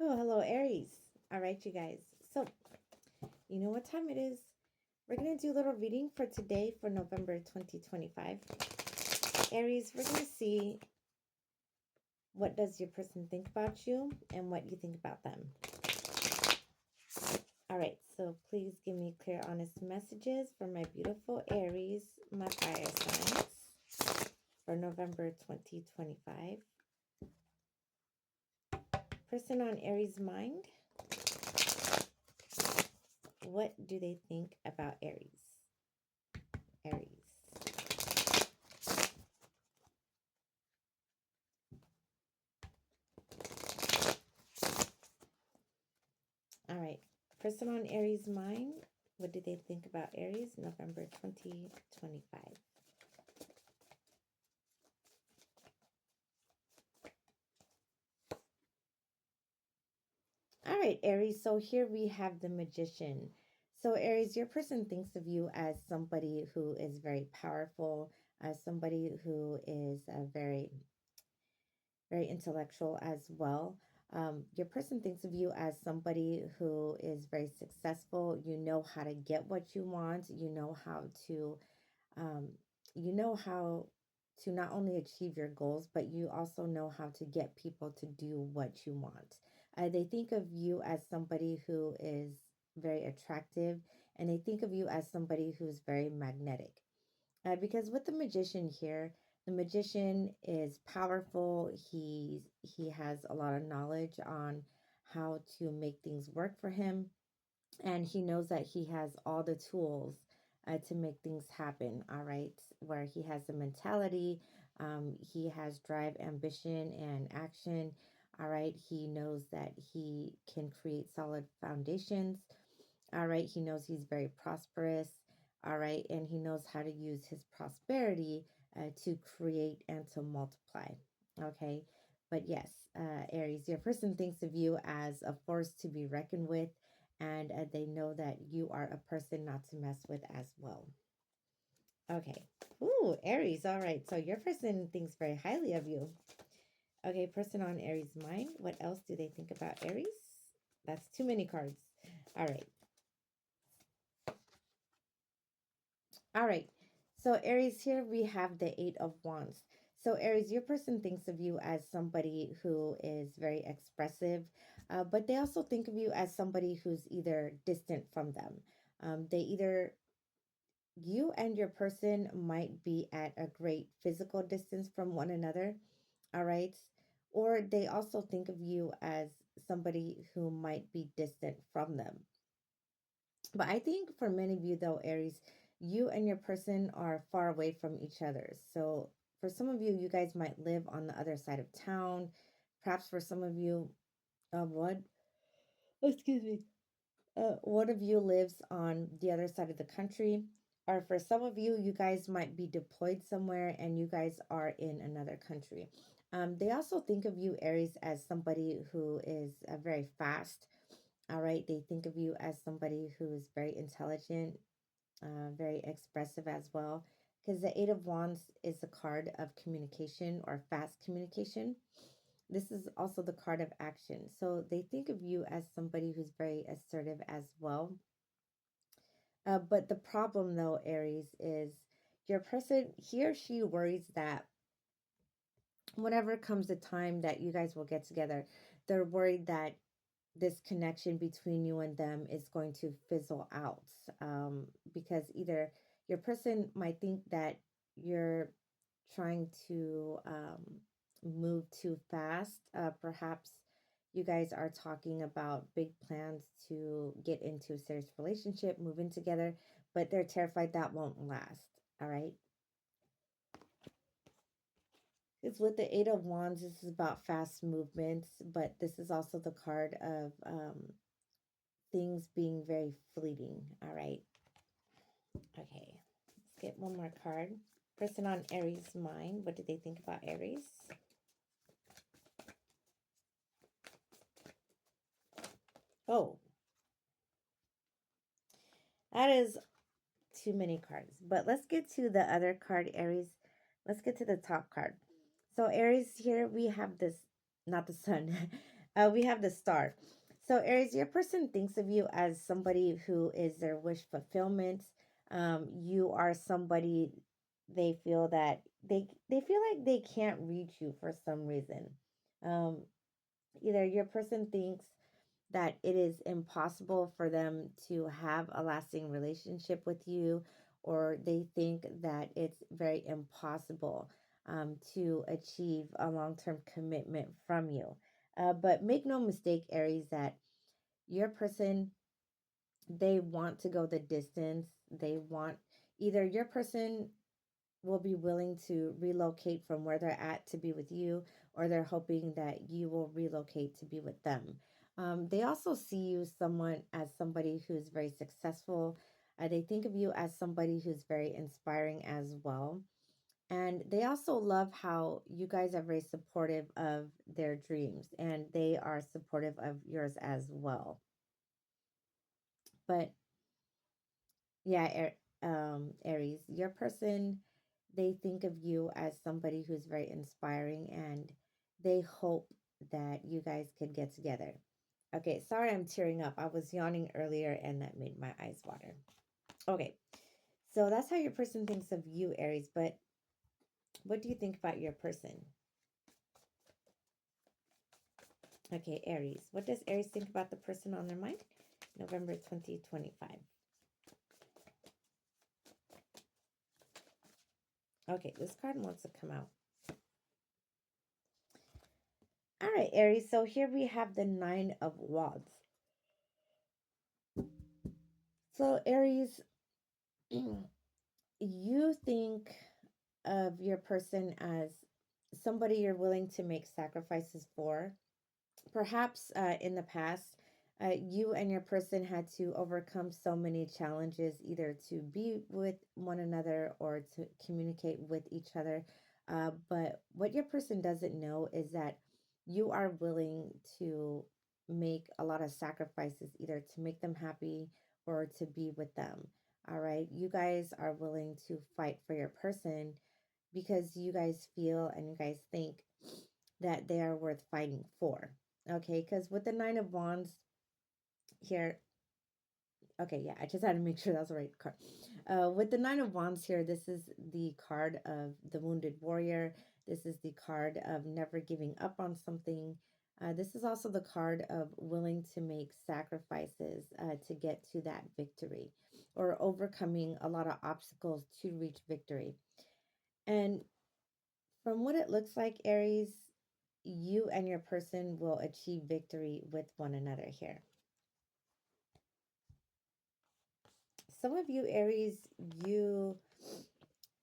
Oh, hello, Aries. All right, you guys. So, you know what time it is? We're going to do a little reading for today for November 2025. Aries, we're going to see what does your person think about you and what you think about them. All right, so please give me clear, honest messages for my beautiful Aries, my fire signs, for November 2025. Person on Aries' mind, what do they think about Aries? Aries. All right. Person on Aries' mind, what do they think about Aries, November 2025? All right, Aries. So here we have the Magician. So, Aries, your person thinks of you as somebody who is very powerful, as somebody who is very intellectual as well. Your person thinks of you as somebody who is very successful. You know how to get what you want. Um, you know how to not only achieve your goals, but you also know how to get people to do what you want. They think of you as somebody who is very attractive, and they think of you as somebody who's very magnetic. Because with the magician here, the magician is powerful. He has a lot of knowledge on how to make things work for him, and he knows that he has all the tools to make things happen. All right, where he has the mentality, he has drive, ambition, and action. All right, he knows that he can create solid foundations. All right, he knows he's very prosperous. All right, and he knows how to use his prosperity to create and to multiply. Okay, but yes, Aries, your person thinks of you as a force to be reckoned with, and they know that you are a person not to mess with as well. Okay. Ooh, Aries. All right. So your person thinks very highly of you. Okay, person on Aries' mind. What else do they think about Aries? That's too many cards. All right. All right. So, Aries, here we have the Eight of Wands. So, Aries, your person thinks of you as somebody who is very expressive, but they also think of you as somebody who's either distant from them. They either, you and your person might be at a great physical distance from one another. All right. Or they also think of you as somebody who might be distant from them. But I think for many of you, though, Aries, you and your person are far away from each other. So for some of you, you guys might live on the other side of town. Perhaps for some of you, what? Excuse me. One of you lives on the other side of the country. Or for some of you, you guys might be deployed somewhere and you guys are in another country. They also think of you, Aries, as somebody who is very fast. All right. They think of you as somebody who is very intelligent, very expressive as well. Because the Eight of Wands is the card of communication or fast communication. This is also the card of action. So they think of you as somebody who's very assertive as well. But the problem, though, Aries, is your person, he or she worries that whenever comes the time that you guys will get together, they're worried that this connection between you and them is going to fizzle out, because either your person might think that you're trying to move too fast. Perhaps you guys are talking about big plans to get into a serious relationship, move in together, but they're terrified that won't last. All right. It's with the Eight of Wands. This is about fast movements, but this is also the card of things being very fleeting. All right. Okay. Let's get one more card. Person on Aries' mind. What do they think about Aries? Oh, that is too many cards. But let's get to the other card, Aries. Let's get to the top card. So, Aries, here we have this, not the sun. We have the star. So, Aries, your person thinks of you as somebody who is their wish fulfillment. You are somebody they feel that they feel like they can't reach you for some reason. Um, Either your person thinks that it is impossible for them to have a lasting relationship with you, or they think that it's very impossible to achieve a long term commitment from you. But make no mistake, Aries, that your person, they want to go the distance. They want either your person will be willing to relocate from where they're at to be with you, or they're hoping that you will relocate to be with them. They also see you someone as somebody who's very successful. They think of you as somebody who's very inspiring as well. And they also love how you guys are very supportive of their dreams and they are supportive of yours as well. But yeah, Aries, your person, they think of you as somebody who's very inspiring and they hope that you guys could get together. Okay, sorry I'm tearing up. I was yawning earlier and that made my eyes water. Okay, so that's how your person thinks of you, Aries. But what do you think about your person? Okay, Aries. What does Aries think about the person on their mind? November 2025. Okay, this card wants to come out. All right, Aries. So here we have the Nine of Wands. So, Aries, you think of your person as somebody you're willing to make sacrifices for. Perhaps in the past, you and your person had to overcome so many challenges, either to be with one another or to communicate with each other. But what your person doesn't know is that you are willing to make a lot of sacrifices, either to make them happy or to be with them. All right. You guys are willing to fight for your person because you guys feel and you guys think that they are worth fighting for. Okay, because with the Nine of Wands here, okay, yeah, I just had to make sure that's the right card. With the Nine of Wands here, this is the card of the Wounded Warrior. This is the card of never giving up on something. This is also the card of willing to make sacrifices to get to that victory or overcoming a lot of obstacles to reach victory. And from what it looks like, Aries, you and your person will achieve victory with one another here. Some of you, Aries, you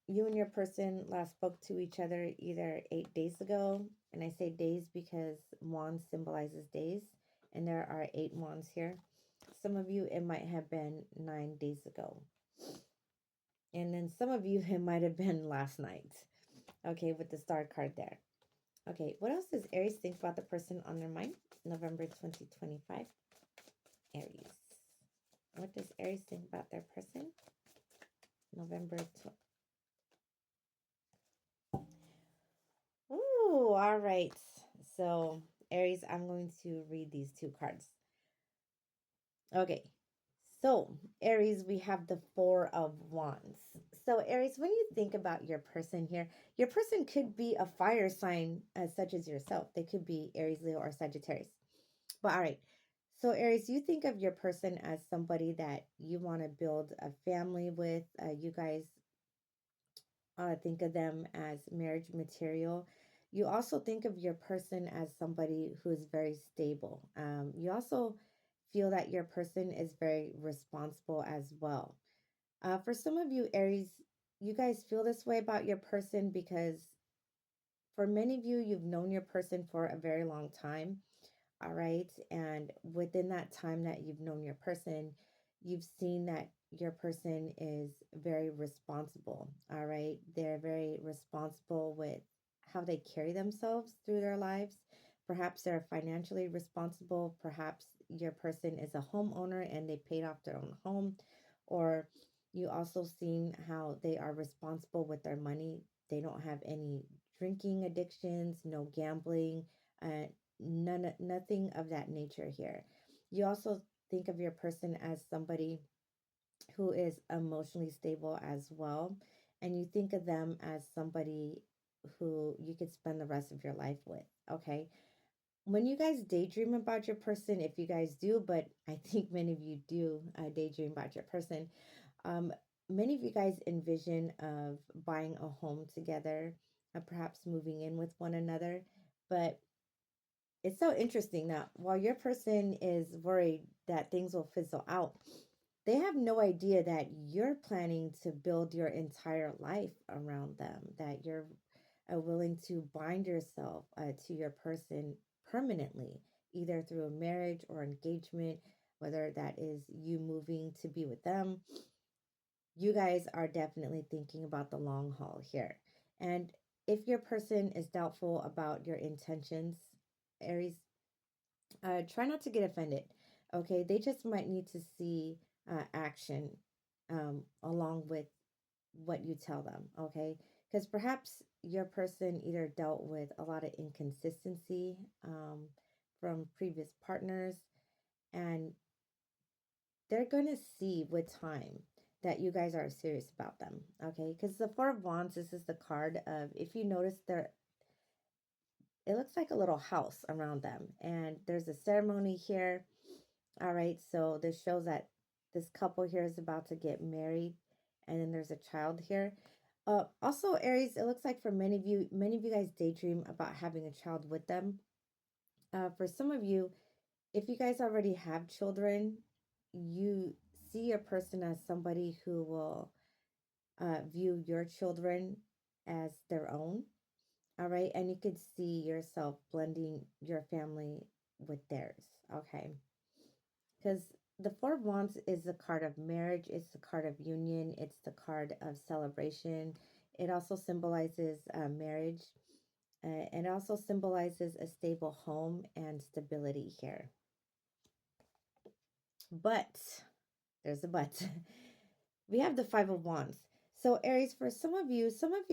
and your person last spoke to each other either 8 days ago, and I say days because wands symbolizes days, and there are 8 wands here. Some of you, it might have been 9 days ago, and then some of you, it might have been last night. Okay, with the star card there. Okay, what else does Aries think about the person on their mind? November 2025. Aries. What does Aries think about their person? November. Ooh, all right. So, Aries, I'm going to read these two cards. Okay. So, Aries, we have the Four of Wands. So, Aries, when you think about your person here, your person could be a fire sign, such as yourself. They could be Aries, Leo, or Sagittarius. But all right. So, Aries, you think of your person as somebody that you want to build a family with. You guys think of them as marriage material. You also think of your person as somebody who is very stable. You also feel that your person is very responsible as well. For some of you, Aries, you guys feel this way about your person because for many of you, you've known your person for a very long time. All right. And within that time that you've known your person, you've seen that your person is very responsible. All right. They're very responsible with how they carry themselves through their lives. Perhaps they're financially responsible. Perhaps your person is a homeowner and they paid off their own home. Or you also seen how they are responsible with their money. They don't have any drinking addictions, no gambling, nothing of that nature here. You also think of your person as somebody who is emotionally stable as well, and you think of them as somebody who you could spend the rest of your life with. Okay, when you guys daydream about your person, if you guys do, but I think many of you do daydream about your person, um, many of you guys envision of buying a home together, perhaps moving in with one another. But it's so interesting that while your person is worried that things will fizzle out, they have no idea that you're planning to build your entire life around them, that you're willing to bind yourself to your person permanently, either through a marriage or engagement, whether that is you moving to be with them. You guys are definitely thinking about the long haul here. And if your person is doubtful about your intentions, Aries, try not to get offended. Okay, they just might need to see action along with what you tell them. Okay, because perhaps your person either dealt with a lot of inconsistency from previous partners, and they're going to see with time that you guys are serious about them. Okay, because the Four of Wands, this is the card of, if you notice, there, it looks like a little house around them, and there's a ceremony here. All right, so this shows that this couple here is about to get married, and then there's a child here. Also, Aries, it looks like for many of you guys daydream about having a child with them. For some of you, if you guys already have children, you see a person as somebody who will view your children as their own. All right, and you could see yourself blending your family with theirs. Okay, because the Four of Wands is the card of marriage, it's the card of union, it's the card of celebration. It also symbolizes marriage, and also symbolizes a stable home and stability here. But there's a but. We have the Five of Wands. So, Aries, for some of you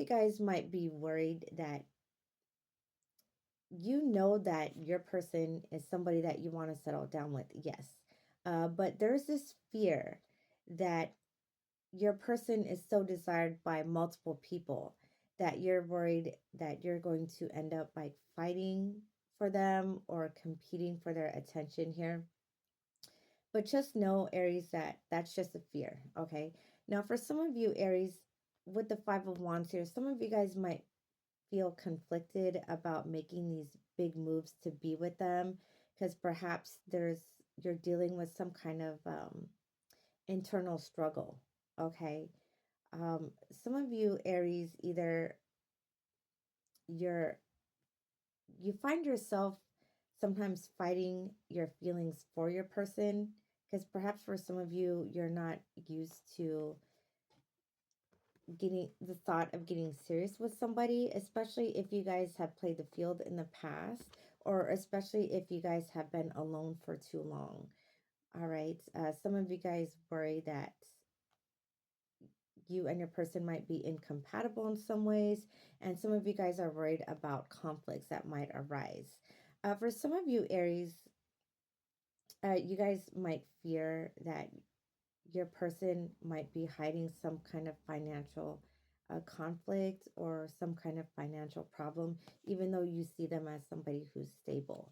guys might be worried that you know that your person is somebody that you want to settle down with. Yes. But there's this fear that your person is so desired by multiple people that you're worried that you're going to end up like fighting for them or competing for their attention here. But just know, Aries, that that's just a fear. Okay. Now, for some of you, Aries, with the Five of Wands here, some of you guys might feel conflicted about making these big moves to be with them because perhaps you're dealing with some kind of internal struggle. Okay. Some of you, Aries, either you're you find yourself sometimes fighting your feelings for your person because perhaps for some of you, you're not used to getting the thought of getting serious with somebody, especially if you guys have played the field in the past, or especially if you guys have been alone for too long. All right. Some of you guys worry that you and your person might be incompatible in some ways, and some of you guys are worried about conflicts that might arise. For some of you, Aries, you guys might fear that your person might be hiding some kind of financial conflict or some kind of financial problem, even though you see them as somebody who's stable.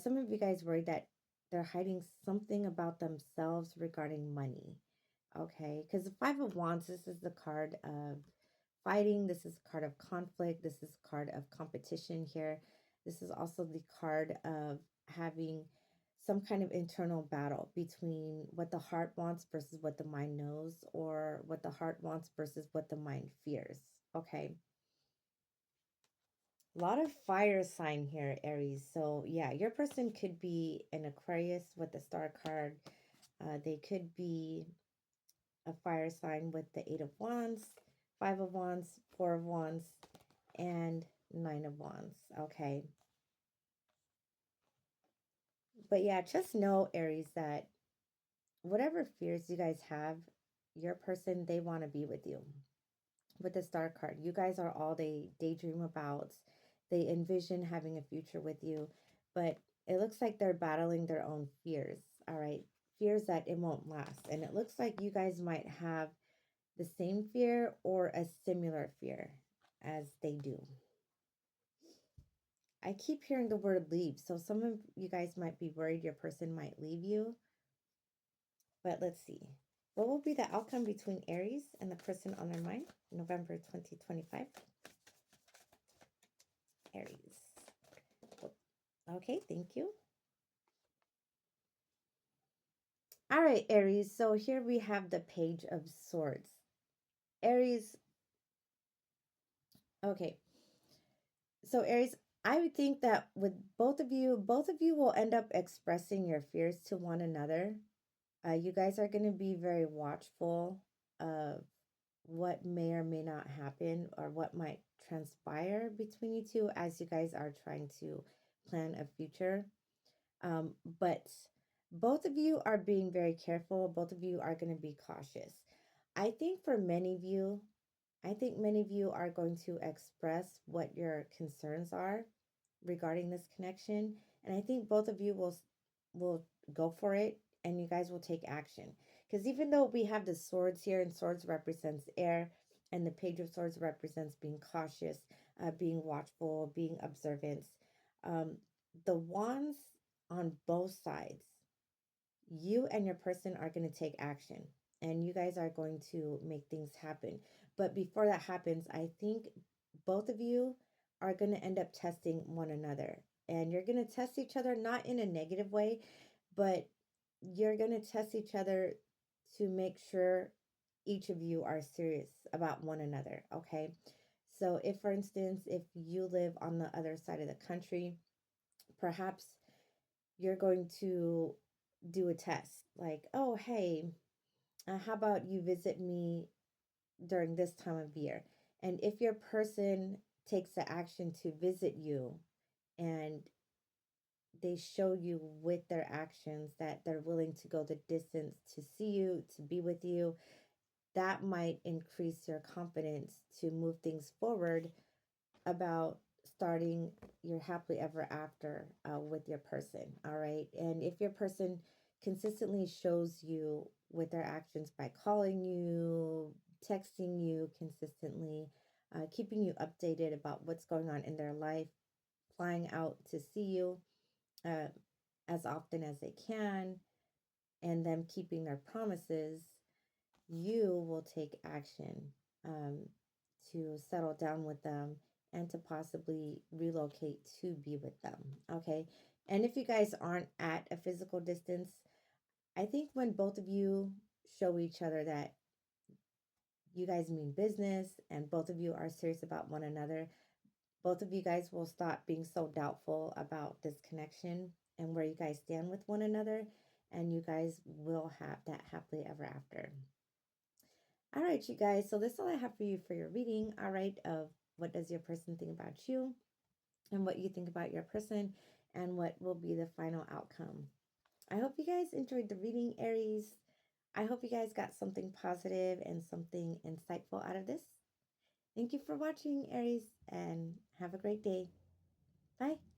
Some of you guys worry that they're hiding something about themselves regarding money. Okay, because the Five of Wands, this is the card of fighting. This is a card of conflict. This is a card of competition here. This is also the card of having some kind of internal battle between what the heart wants versus what the mind knows, or what the heart wants versus what the mind fears. Okay. A lot of fire sign here, Aries. So, yeah, your person could be an Aquarius with the star card. They could be a fire sign with the Eight of Wands, Five of Wands, Four of Wands, and Nine of Wands. Okay. But yeah, just know, Aries, that whatever fears you guys have, your person, they want to be with you. With the star card, you guys are all they daydream about. They envision having a future with you. but it looks like they're battling their own fears. All right. Fears that it won't last. And it looks like you guys might have the same fear or a similar fear as they do. I keep hearing the word leave. So some of you guys might be worried your person might leave you. But let's see. What will be the outcome between Aries and the person on their mind? November 2025. Aries. Okay, thank you. All right, Aries. So here we have the Page of Swords. Aries. Okay. So Aries, I would think that with both of you will end up expressing your fears to one another. You guys are going to be very watchful of what may or may not happen or what might transpire between you two as you guys are trying to plan a future. But both of you are being very careful. Both of you are going to be cautious. I think for many of you, I think many of you are going to express what your concerns are regarding this connection, and I think both of you will go for it, and you guys will take action. Because even though we have the swords here, and swords represents air, and the page of swords represents being cautious, being watchful, being observant. Um, the wands on both sides, you and your person are going to take action and you guys are going to make things happen. But before that happens, I think both of you are going to end up testing one another. And you're going to test each other not in a negative way, but you're going to test each other to make sure each of you are serious about one another. Okay. So, if for instance, if you live on the other side of the country, perhaps you're going to do a test like, oh, hey, how about you visit me during this time of year? And if your person takes the action to visit you and they show you with their actions that they're willing to go the distance to see you, to be with you, that might increase your confidence to move things forward about starting your happily ever after with your person. All right. And if your person consistently shows you with their actions by calling you, texting you consistently, keeping you updated about what's going on in their life, flying out to see you uh, as often as they can, and them keeping their promises, you will take action um, to settle down with them and to possibly relocate to be with them. Okay. And if you guys aren't at a physical distance, I think when both of you show each other that you guys mean business and both of you are serious about one another, both of you guys will stop being so doubtful about this connection and where you guys stand with one another. And you guys will have that happily ever after. All right, you guys. So this is all I have for you for your reading. All right, of what does your person think about you, and what you think about your person, and what will be the final outcome. I hope you guys enjoyed the reading, Aries. I hope you guys got something positive and something insightful out of this. Thank you for watching, Aries, and have a great day. Bye.